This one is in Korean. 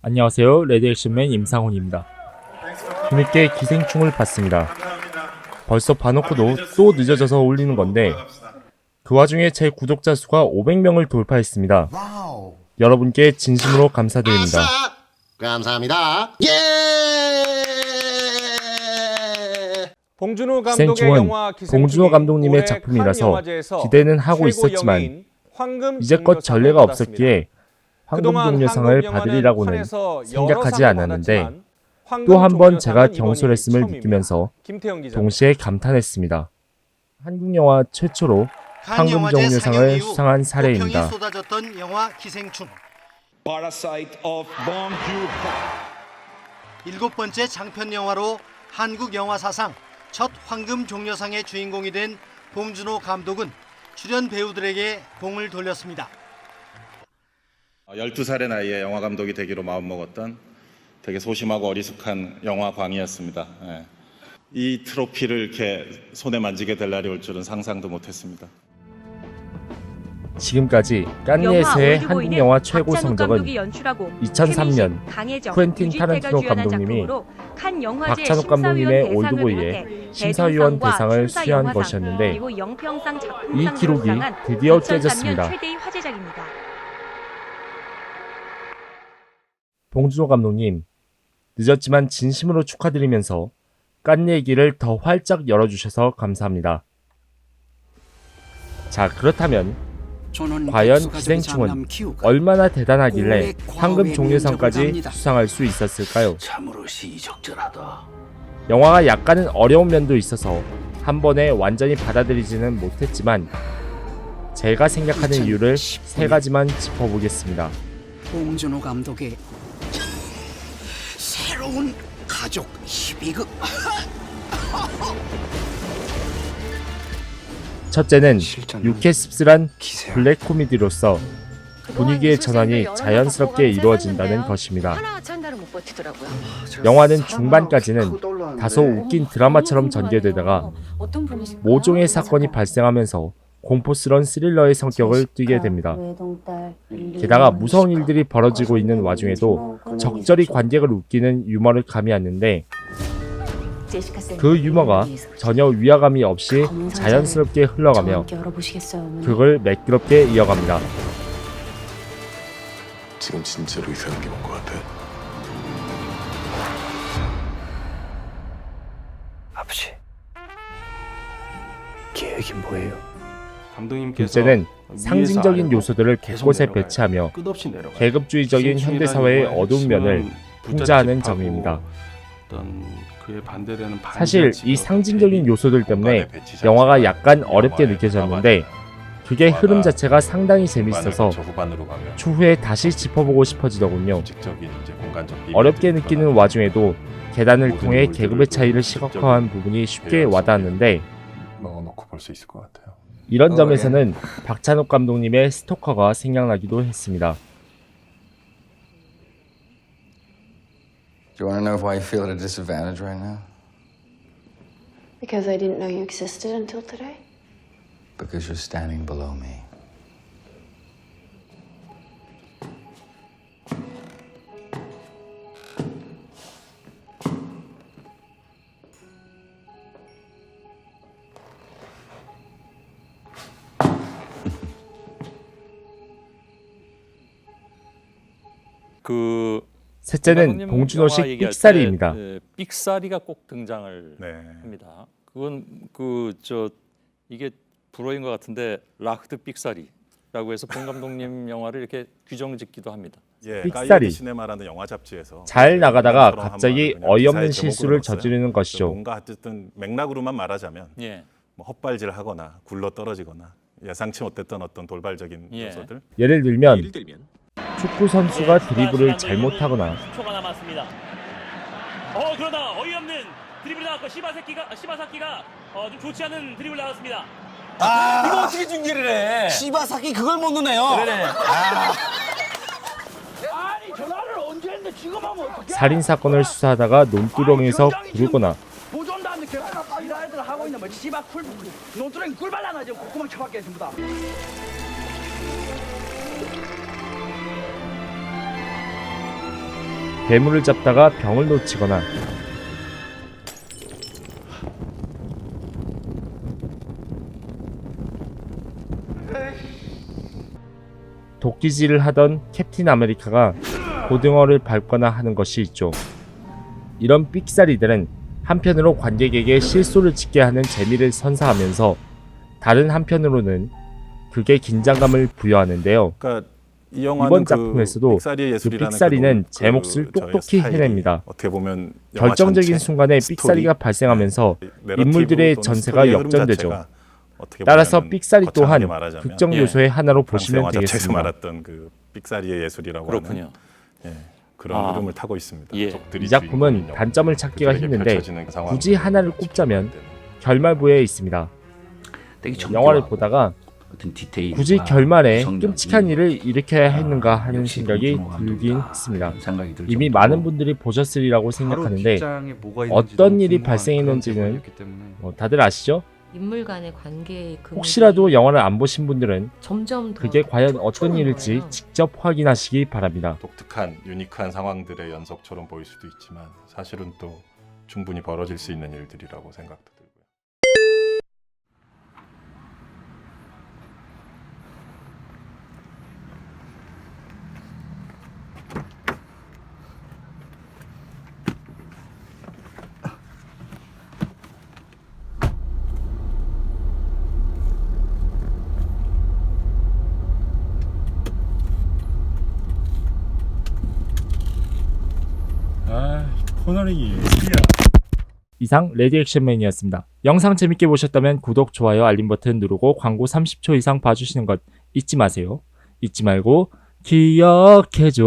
안녕하세요. 레드액션맨 임상훈입니다. 뒤늦게 기생충을 봤습니다. 벌써 봐놓고도 또 늦어져서 올리는 건데 그 와중에 제 구독자 수가 500명을 돌파했습니다. 여러분께 진심으로 감사드립니다. 감사합니다. 예! 봉준호 감독의 기생충은 영화 기생충이 봉준호 감독님의 올해 작품이라서 칸 영화제에서 기대는 하고 최고 있었지만 영예인 황금 이제껏 종려상을 전례가 받았습니다. 없었기에 그동안 황금종려상을 한국 영화는 받으리라고는 칸에서 여러 생각하지 상을 않았는데 받았지만 황금 또 한 번 제가 종려상은 이번이 경솔했음을 처음입니다. 느끼면서 김태형 기자. 동시에 감탄했습니다. 한국 영화 최초로 칸 영화제 황금종려상을 상영 이후 수상한 사례입니다. 호평이 쏟아졌던 영화 기생충. Parasite of Bong Joon-ho. 7번째 장편 영화로 한국 영화 사상 첫 황금 종려상의 주인공이 된 봉준호 감독은 출연 배우들에게 공을 돌렸습니다. 12살의 나이에 영화 감독이 되기로 마음먹었던 되게 소심하고 어리숙한 영화광이었습니다. 이 트로피를 이렇게 손에 만지게 될 날이 올 줄은 상상도 못했습니다. 지금까지 깐니에서의 한국 영화 최고 성적은 2003년 쿠엔틴 타란티노 감독님이 박찬욱 감독님의 올드보이에 심사위원 대상을 수여한 것이었는데 이 기록이 드디어 깨졌습니다. 봉준호 감독님, 늦었지만 진심으로 축하드리면서 깐니 얘기를 더 활짝 열어주셔서 감사합니다. 자, 그렇다면 과연 기생충은 얼마나 대단하길래 황금 종려상까지 수상할 수 있었을까요? 영화가 약간은 어려운 면도 있어서 한 번에 완전히 받아들이지는 못했지만 제가 생각하는 이유를 세 가지만 짚어보겠습니다. 봉준호 감독의 새로운 가족 희비극. 첫째는 유쾌 씁쓸한 블랙 코미디로서 분위기의 전환이 자연스럽게 이루어진다는 것입니다. 영화는 중반까지는 다소 웃긴 드라마처럼 전개되다가 모종의 사건이 발생하면서 공포스러운 스릴러의 성격을 띠게 됩니다. 게다가 무서운 일들이 벌어지고 있는 와중에도 적절히 관객을 웃기는 유머를 가미하는데 그 유머가 전혀 위화감이 없이 자연스럽게 흘러가며 그걸 매끄럽게 이어갑니다. 지금 진짜로 이상한 게 온 것 같아. 아버지, 계획이 뭐예요? 둘째는 상징적인 요소들을 곳곳에 배치하며 계급주의적인 현대사회의 어두운 면을 풍자하는 점입니다. 사실 이 상징적인 요소들 때문에 영화가 약간 어렵게 느껴졌는데 그게 흐름 자체가 상당히 재밌어서 추후에 다시 짚어보고 싶어지더군요. 어렵게 느끼는 와중에도 계단을 통해 계급의 차이를 시각화한 부분이 쉽게 와닿았는데 넣어놓고 볼 수 있을 것 같아요. 이런 점에서는 박찬욱 감독님의 스토커가 생각나기도 했습니다. Do you want to know why you feel at a disadvantage right now? Because I didn't know you existed until today? Because you're standing below me. 셋째는 봉준호식 삑사리입니다. 삑사리가 꼭 등장을 합니다. 그건 이게 불어인 것 같은데 라흐드 삑사리라고 해서 봉 감독님 영화를 이렇게 규정짓기도 합니다. 삑사리. 잘 나가다가 갑자기 어이없는 실수를 저지르는 것이죠. 뭔가 어쨌든 맥락으로만 말하자면 뭐 헛발질하거나 굴러 떨어지거나 예상치 못했던 어떤 돌발적인 요소들. 예를 들면 축구 선수가 드리블을 잘못하거나 그러다 어이없는 드리블 나왔고 시바사키가 좀 좋지 않은 드리블 나왔습니다. 이거 어떻게 중계를 해? 시바사키 그걸 못 넣네요. 그러네. 아니 전화를 언제 했는데 지금 하면 어떡해? 살인 사건을 수사하다가 논두렁에서 구르거나 보존다는데 계속 이 아이들 하고 있는 뭐 시바 논두렁 꿀 발라나 지금 콧구멍 쳐박겠습니다. 괴물을 잡다가 병을 놓치거나 도끼질을 하던 캡틴 아메리카가 고등어를 밟거나 하는 것이 있죠. 이런 삑사리들은 한편으로 관객에게 실소를 짓게 하는 재미를 선사하면서 다른 한편으로는 그게 긴장감을 부여하는데요. 그러니까 이 이번 작품에서도 그 삑사리는 제 몫을 똑똑히 해냅니다. 어떻게 보면 결정적인 순간에 삑사리가 발생하면서 인물들의 전세가 역전되죠. 따라서 삑사리 또한 극적 요소의 하나로 보시면 되겠습니다. 말했던 그 삑사리의 예술이라고 그렇군요. 하는 그런 이름을 타고 있습니다. 예. 이 작품은 단점을 찾기가 힘든데 굳이 하나를 꼽자면 결말부에 있습니다. 영화를 보다가 굳이 결말에 끔찍한 일을 일으켜야 했는가 하는 생각이 들긴 했습니다. 이미 많은 분들이 보셨으리라고 생각하는데 어떤 일이 발생했는지는 다들 아시죠? 인물 간의 관계의 혹시라도 영화를 안 보신 분들은 점점 그게 과연 어떤 일일지 직접 확인하시기 바랍니다. 독특한 유니크한 상황들의 연속처럼 보일 수도 있지만 사실은 또 충분히 벌어질 수 있는 일들이라고 생각도 들고요. 코너링이 예술이야. 이상 레디액션맨이었습니다. 영상 재밌게 보셨다면 구독, 좋아요, 알림 버튼 누르고 광고 30초 이상 봐주시는 것 잊지 마세요. 잊지 말고 기억해줘.